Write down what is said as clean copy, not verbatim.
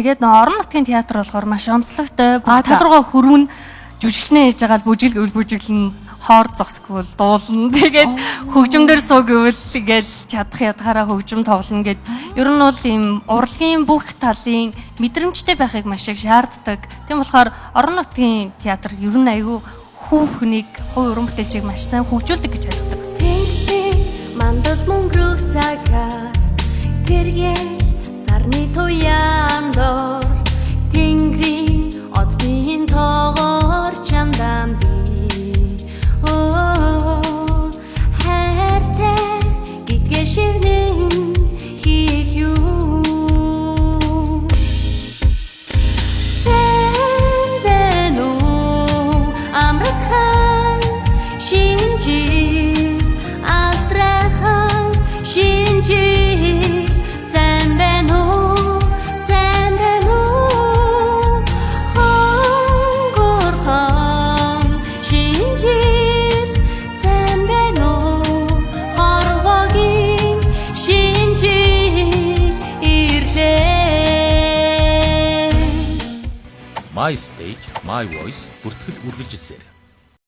Тэгээд орон нутгийн театр болохоор маш онцлогтой. Тал руугаа хөрвөн жүжигчнээ хийж байгаа бүжиг гэвэл бүжиглэн хоор зогсгвол дуулна. Тэгээд хөгжмдөр суу гэвэл ингээл чадах ядгаараа хөгжим тоглоно гэд. Ер нь бол ийм урлагийн бүх талын мэдрэмжтэй байхыг маш их шаарддаг. Тийм болохоор орон нутгийн театр ер нь аюу хүүхнийг хувь уран бүтээлчийг маш сайн хөгжүүлдэг гэж ойлгодог. Тэнгисийн мандал мөнгөрөх цагаар тэргээл сарны туяандор тэнгэрийн одны тоогоор чамдан би хайртай гэдгээ шивнэн хийх юу сэн бэ нөө амрахын шинжил алтрахын шинжил сэн бэ нөө хонгорхон шинжил сэн бэ нөө хорвогийн шинжил ирлээ. My Stage, My Voice бүртгэл үргэлжилсээр